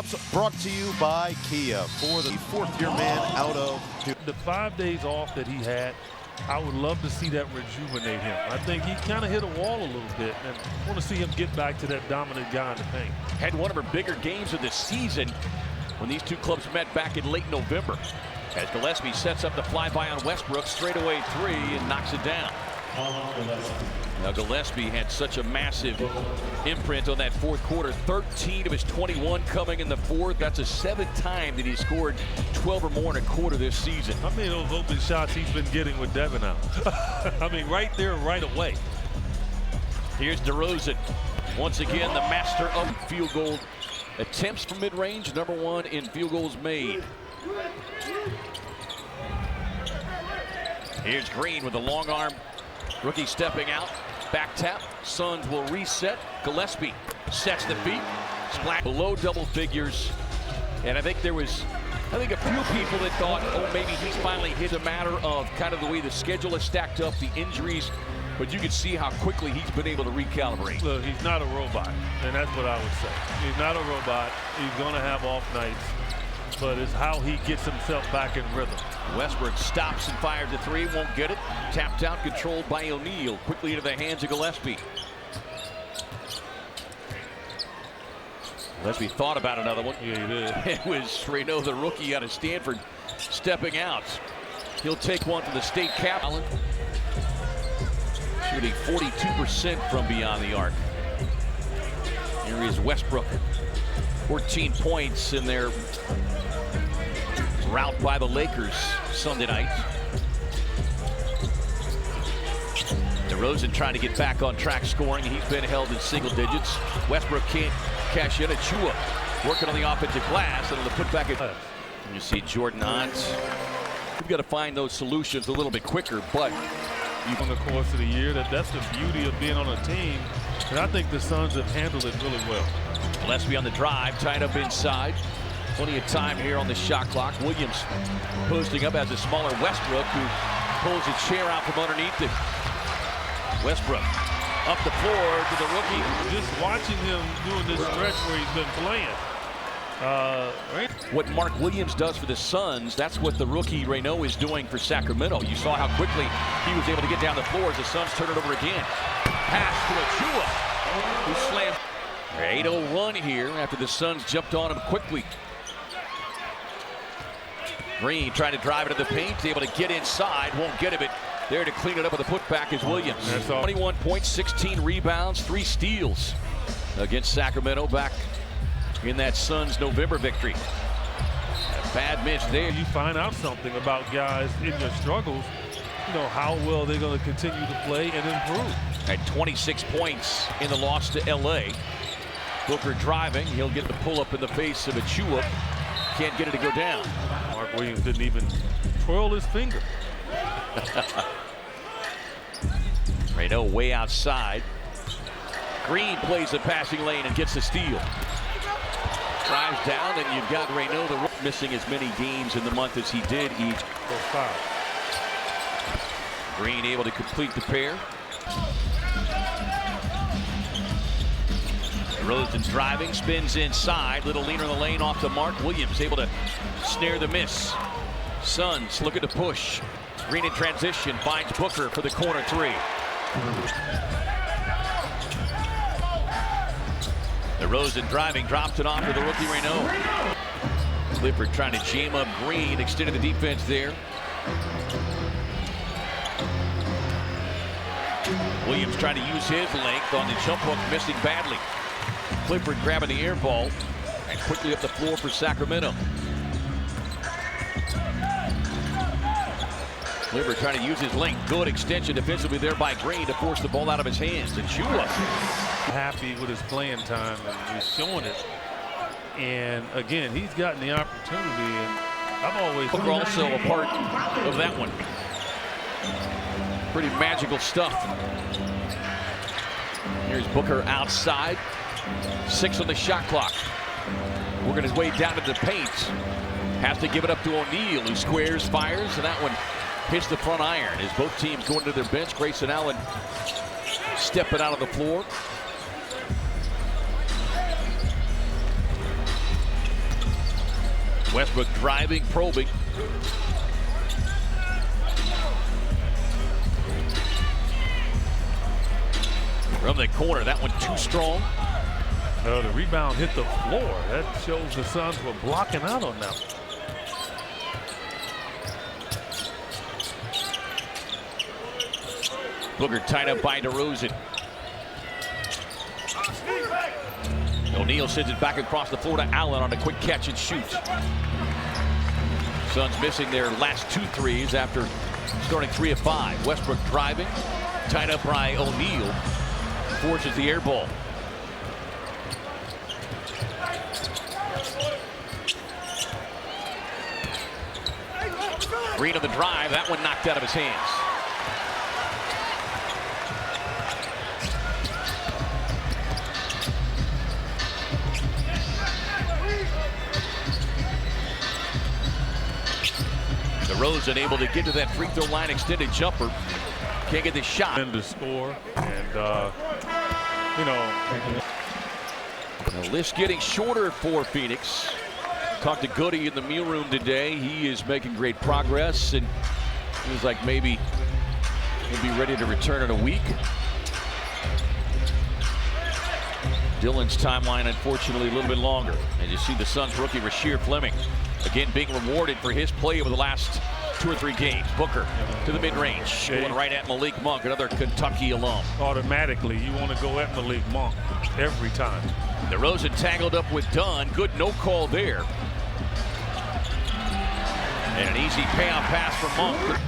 lineups brought to you by Kia for the fourth-year man out of the 5 days off that he had. I would love to see that rejuvenate him. I think he kind of hit a wall a little bit, and I want to see him get back to that dominant guy in the paint. Had one of her bigger games of the season when these two clubs met back in late November. As Gillespie sets up the flyby on Westbrook, straightaway three, and knocks it down. Now Gillespie had such a massive imprint on that fourth quarter. 13 of his 21 coming in the fourth. That's the 7th time that he scored 12 or more in a quarter this season. How many of those open shots he's been getting with Devin out? I mean, right there, right away. Here's DeRozan. Once again, the master of field goal attempts from mid-range. #1 in field goals made. Here's Green with a long arm. Rookie stepping out. Back tap. Suns will reset. Gillespie sets the feet. Splash below double figures. And I think there was, a few people that thought, oh, maybe he's finally hit. A matter of kind of the way the schedule is stacked up, the injuries. But you can see how quickly he's been able to recalibrate. Look, he's not a robot, and that's what I would say. He's not a robot. He's going to have off nights. But it's how he gets himself back in rhythm. Westbrook stops and fires the three, won't get it. Tapped out, controlled by O'Neal. Quickly into the hands of Gillespie. Gillespie thought about another one. Yeah, he did. It was Reno, the rookie out of Stanford, stepping out. He'll take one for the state cap. Allen shooting 42% from beyond the arc. Here is Westbrook. 14 points in their rout by the Lakers Sunday night. DeRozan trying to get back on track scoring. He's been held in single digits. Westbrook can't cash in. Achua working on the offensive glass, and it'll put back it. You see Jordan Hines. We've got to find those solutions a little bit quicker, but on the course of the year, that's the beauty of being on a team, and I think the Suns have handled it really well. Gillespie on the drive, tied up inside. Plenty of time here on the shot clock. Williams posting up as a smaller Westbrook, who pulls a chair out from underneath it. Westbrook up the floor to the rookie. Just watching him doing this stretch where he's been playing. Right? What Mark Williams does for the Suns, that's what the rookie Reno is doing for Sacramento. You saw how quickly he was able to get down the floor as the Suns turn it over again. Pass to Achua, who slams. 8-0 run here after the Suns jumped on him quickly. Green trying to drive it to the paint, able to get inside, won't get it, but there to clean it up with a putback is Williams. 21 points, 16 rebounds, 3 steals against Sacramento back in that Suns November victory. A bad miss there. You find out something about guys in their struggles, you know, how well they're going to continue to play and improve. At 26 points in the loss to LA. Booker driving, he'll get the pull up in the face of Achua. Can't get it to go down. Mark Williams didn't even twirl his finger. Reno way outside. Green plays the passing lane and gets the steal. Drives down, and you've got Reno missing as many games in the month as he did each. Green able to complete the pair. DeRozan driving, spins inside. Little leaner in the lane off to Mark Williams, able to snare the miss. Suns looking to push. Green in transition, finds Booker for the corner three. DeRozan driving, drops it off to the rookie Reno. Clifford trying to jam up Green, extended the defense there. Williams trying to use his length on the jump hook, missing badly. Clifford grabbing the air ball and quickly up the floor for Sacramento. Clifford trying to use his length. Good extension defensively there by Green to force the ball out of his hands. And Chua happy with his playing time, and he's showing it. And again, he's gotten the opportunity, and I've always Booker also a part of that one. Pretty magical stuff. Here's Booker outside. 6 on the shot clock. Working his way down to the paint. Has to give it up to O'Neal, who squares, fires, and that one hits the front iron. As both teams going to their bench, Grayson Allen stepping out of the floor. Westbrook driving, probing. From the corner, that one too strong. The rebound hit the floor. That shows the Suns were blocking out on that one. Booker tied up by DeRozan. O'Neal sends it back across the floor to Allen on a quick catch and shoot. Suns missing their last 2 threes after starting 3 of 5. Westbrook driving, tied up by O'Neal, forces the air ball. Green on the drive, that one knocked out of his hands. DeRozan able to get to that free throw line, extended jumper. Can't get the shot. And to score, and you know, the list getting shorter for Phoenix. Talked to Goody in the meal room today. He is making great progress, and feels like maybe he'll be ready to return in a week. Dillon's timeline, unfortunately, a little bit longer. And you see the Suns rookie Rasheer Fleming again being rewarded for his play over the last 2 or 3 games. Booker to the mid-range, going right at Malik Monk, another Kentucky alum. Automatically, you want to go at Malik Monk every time. DeRozan tangled up with Dunn. Good no call there. And an easy payoff pass from Monk.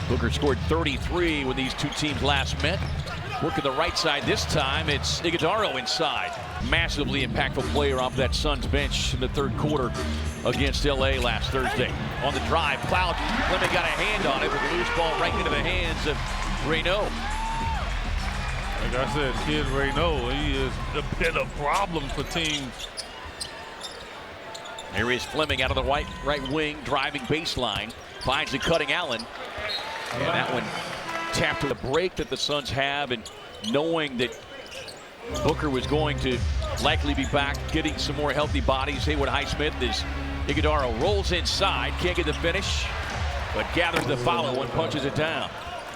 Booker scored 33 when these 2 teams last met. Working the right side this time, it's Iguodala inside. Massively impactful player off that Suns bench in the 3rd quarter against LA last Thursday. On the drive, Cloud, Fleming got a hand on it with a loose ball right into the hands of Reynaud. Like I said, kid Reynaud, he is a bit of a problem for teams. Here is Fleming out of the right wing, driving baseline, finds the cutting Allen. And that one tapped to the break that the Suns have, and knowing that Booker was going to likely be back, getting some more healthy bodies. Haywood Highsmith as Iguodala rolls inside, can't get the finish, but gathers the follow and punches it down.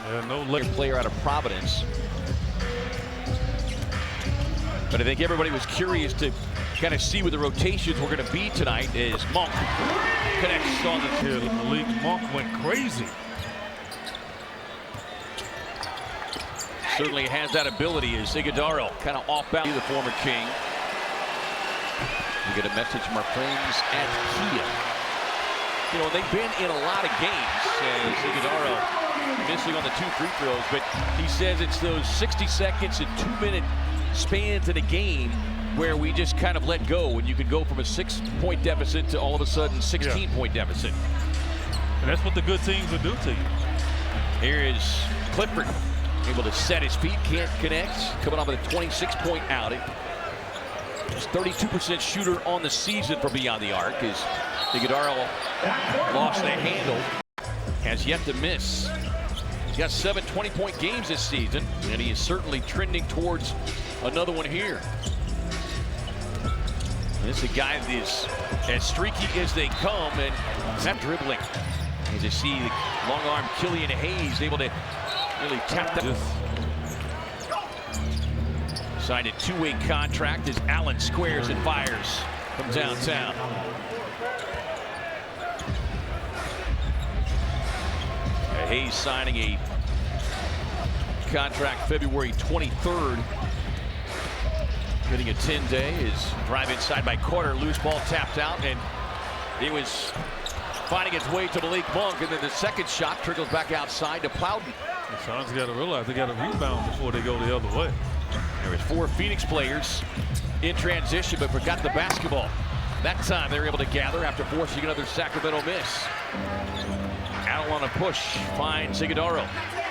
Yeah, no player out of Providence. But I think everybody was curious to kind of see what the rotations were going to be tonight as Monk connects on the Malik Monk went crazy. Certainly has that ability as Iguodala kind of off balance. The former King. We get a message from our friends at Kia. You know, they've been in a lot of games as Iguodala missing on the 2 free throws, but he says it's those 60 seconds and 2-minute spans in a game where we just kind of let go, and you can go from a 6-point deficit to all of a sudden 16-point deficit. And that's what the good teams will do to you. Here is Clifford, able to set his feet, can't connect, coming off with a 26-point outing. Just 32% shooter on the season for beyond the arc as Iguodala lost the handle, has yet to miss. He's got 7 20-point games this season, and he is certainly trending towards another one here. This is a guy that is as streaky as they come, and not dribbling. As you see the long arm Killian Hayes able to really tap that. Signed a 2-way contract as Allen squares and fires from downtown. Hayes signing a contract February 23rd. Getting a 10-day. His drive inside by Carter, loose ball tapped out, and he was finding its way to Malik Monk, and then the second shot trickles back outside to Plowden. The Suns got to realize they got to rebound before they go the other way. There was 4 Phoenix players in transition, but forgot the basketball. That time they were able to gather after forcing another Sacramento miss. Allen on a push, finds Iguodala.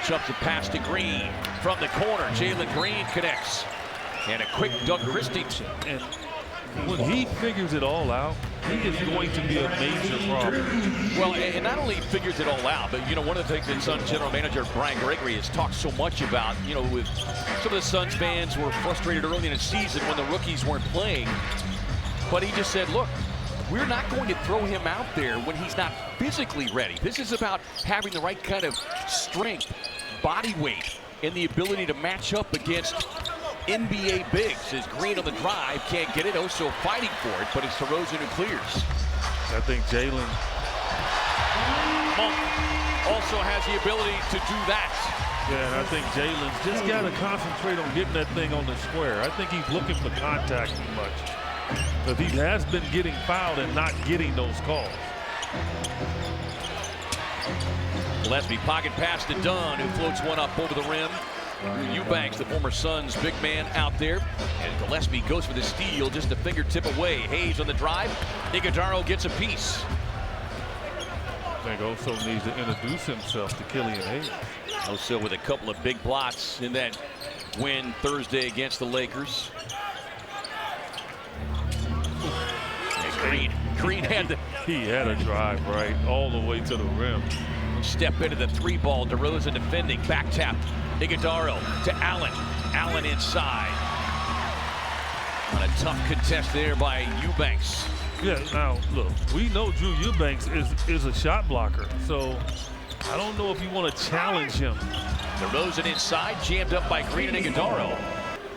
Jumps it past to Green. From the corner, Jalen Green connects. And a quick Doug Christie. And when he figures it all out, he is going to be a major problem. Well, and not only figures it all out, but, you know, one of the things that Suns general manager Brian Gregory has talked so much about, you know, with some of the Suns fans were frustrated early in the season when the rookies weren't playing. But he just said, look, we're not going to throw him out there when he's not physically ready. This is about having the right kind of strength, body weight, and the ability to match up against NBA bigs. As Green on the drive, can't get it. Oso fighting for it, but it's DeRozan who clears. I think Jalen Monk also has the ability to do that. Yeah, and I think Jalen's just got to concentrate on getting that thing on the square. I think he's looking for contact too much. But he has been getting fouled and not getting those calls. Gillespie pocket pass to Dunn, who floats one up over the rim. Eubanks, the former Suns big man, out there. And Gillespie goes for the steal, just a fingertip away. Hayes on the drive. Iguodaro gets a piece. I think Oso needs to introduce himself to Killian Hayes. Oso with a couple of big blots in that win Thursday against the Lakers. Green had a drive right all the way to the rim. Step into the three ball. DeRozan defending. Back tap. Iguodaro to Allen. Allen inside. On a tough contest there by Eubanks. Yeah, now look, we know Drew Eubanks is a shot blocker, so I don't know if you want to challenge him. DeRozan inside, jammed up by Green and Iguodaro.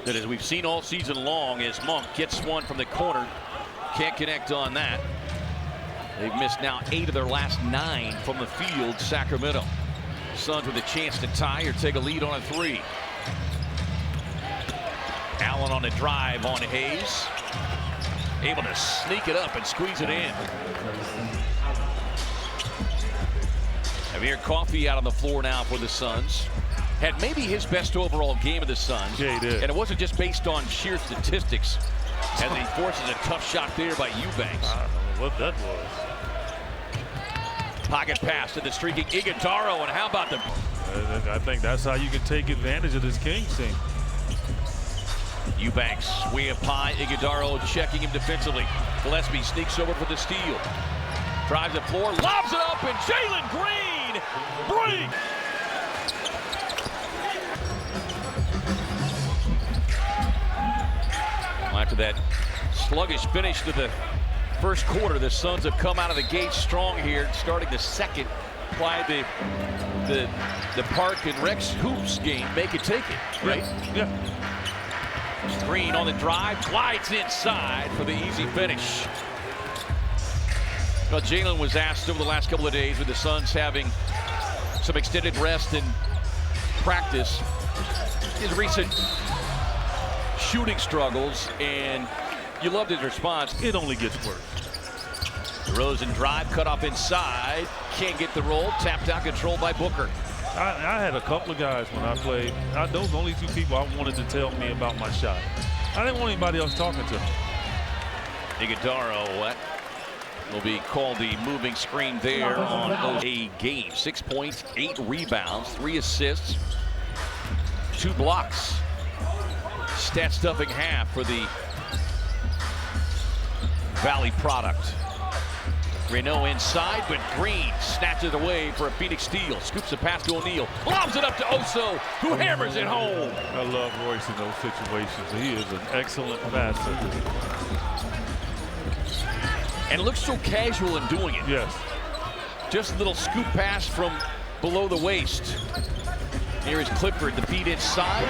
That, as we've seen all season long, as Monk gets one from the corner. Can't connect on that. They've missed now 8 of their last 9 from the field, Sacramento. Suns with a chance to tie or take a lead on a 3. Allen on the drive on Hayes. Able to sneak it up and squeeze it in. Amir Coffey out on the floor now for the Suns. Had maybe his best overall game of the Suns. Yeah, he did. And it wasn't just based on sheer statistics. And he forces a tough shot there by Eubanks. I don't know what that was. Pocket pass to the streaking Iguodaro, and how about the... I think that's how you can take advantage of this Kings team. Eubanks way up high. Iguodaro checking him defensively. Gillespie sneaks over for the steal. Drives the floor, lobs it up, and Jalen Green brings. After that sluggish finish to the first quarter, the Suns have come out of the gate strong here, starting the second by the Park and Rex Hoops game. Make it, take it, right? Yeah. Green on the drive, glides inside for the easy finish. Well, Jalen was asked over the last couple of days with the Suns having some extended rest and practice, his recent shooting struggles, and you loved his response. It only gets worse. DeRozan drive, cut off inside, can't get the roll, tapped out, controlled by Booker. I had a couple of guys when I played. Those are the only 2 people I wanted to tell me about my shot. I didn't want anybody else talking to me. Iguodaro will be called the moving screen there on a game. 6 points, 8 rebounds, 3 assists, 2 blocks. Stat stuffing half for the Valley product. Renault inside, but Green snatches it away for a Phoenix steal. Scoops the pass to O'Neal. Lobs it up to Oso, who hammers it home. I love Royce in those situations. He is an excellent passer. And looks so casual in doing it. Yes. Just a little scoop pass from below the waist. Here is Clifford, the feed inside.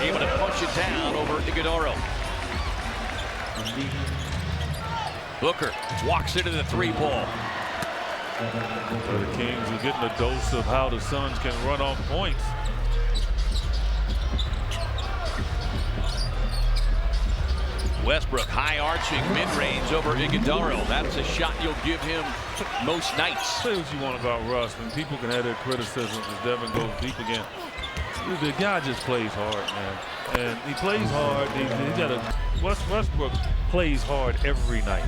Able to punch it down over Iguodaro. Booker walks into the 3-ball. The Kings are getting a dose of how the Suns can run off points. Westbrook high arching mid-range over Iguodaro. That's a shot you'll give him most nights. Say what you want about Russ, and people can have their criticisms as Devin goes deep again. The guy just plays hard, man. And he plays hard. He got a Westbrook plays hard every night.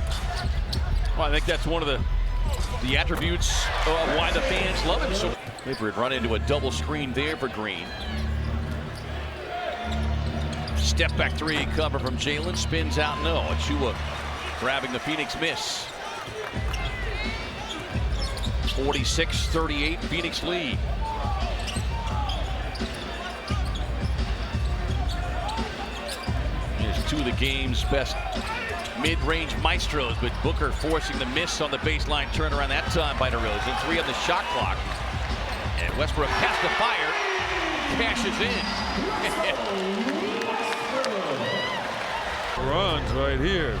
Well, I think that's one of the attributes of why the fans love him. So Clifford run into a double screen there for Green. Step back 3 cover from Jalen, spins out, no. Achua grabbing the Phoenix miss. 46-38, Phoenix lead. Here's two of the game's best mid-range maestros, but Booker forcing the miss on the baseline turnaround that time by DeRozan. 3 on the shot clock. And Westbrook has to fire. Cashes in. Runs right here.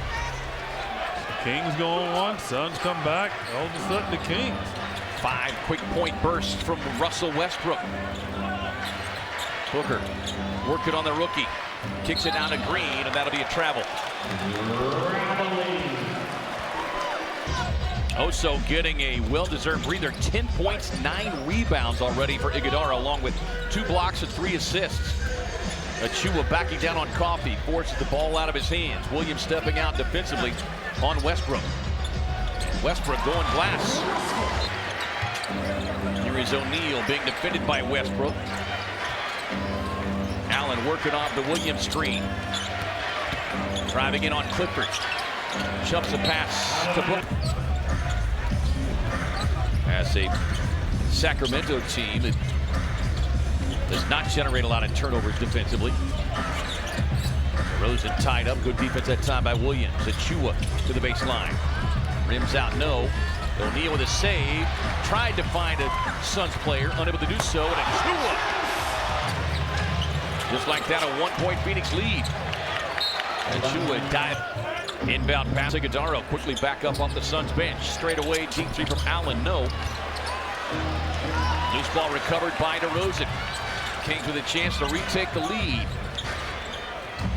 Kings going one, Suns come back. All of a sudden the Kings. 5 quick point bursts from Russell Westbrook. Booker working on the rookie. Kicks it down to Green, and that'll be a travel. Oso getting a well-deserved breather. 10 points, 9 rebounds already for Iguodala, along with 2 blocks and 3 assists. Achua backing down on Coffey, forces the ball out of his hands. Williams stepping out defensively on Westbrook. Westbrook going glass. Here is O'Neal being defended by Westbrook. Allen working off the Williams screen. Driving in on Clifford. Jumps a pass to Book. As a Sacramento team that does not generate a lot of turnovers defensively. Rosen tied up. Good defense that time by Williams. Achua to the baseline. Rims out, no. O'Neal with a save. Tried to find a Suns player. Unable to do so. And Achua. Just like that, a 1-point Phoenix lead. Achua dive. Inbound pass. Iguodala quickly back up off the Suns bench. Straight away, deep 3 from Allen. No. Loose ball recovered by DeRozan. Kings with a chance to retake the lead.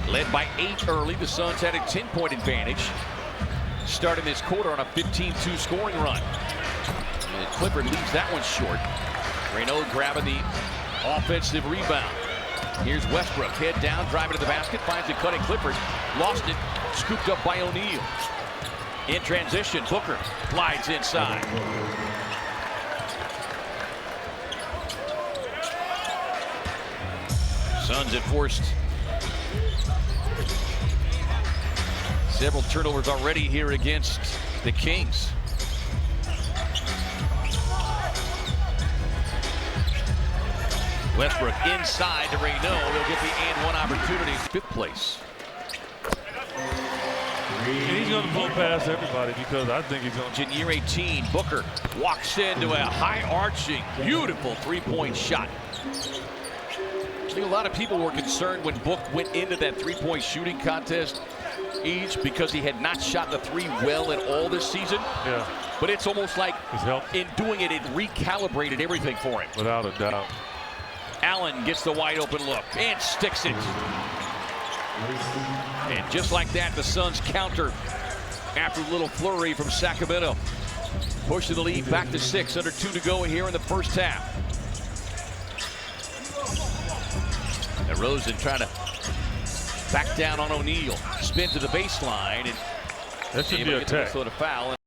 Led by 8 early. The Suns had a 10-point advantage. Starting this quarter on a 15-2 scoring run. And Clifford leaves that one short. Reynaud grabbing the offensive rebound. Here's Westbrook, head down, driving to the basket, finds it cutting Clifford. Lost it, scooped up by O'Neal. In transition, Booker glides inside. Suns have forced several turnovers already here against the Kings. Westbrook inside to Reynaud. He'll get the and one opportunity. 5th place. And he's going to blow past everybody because I think he's going to. Year 18, Booker walks into a high-arching, beautiful 3-point shot. I think a lot of people were concerned when Book went into that 3-point shooting contest each because he had not shot the 3 well at all this season. Yeah. But it's almost like helped. In doing it, it recalibrated everything for him. Without a doubt. Allen gets the wide open look and sticks it. And just like that, the Suns counter after a little flurry from Sacramento. Pushing the lead back to 6, under 2 to go here in the first half. And Rosen trying to back down on O'Neal. Spin to the baseline. And that should be a tech. Foul.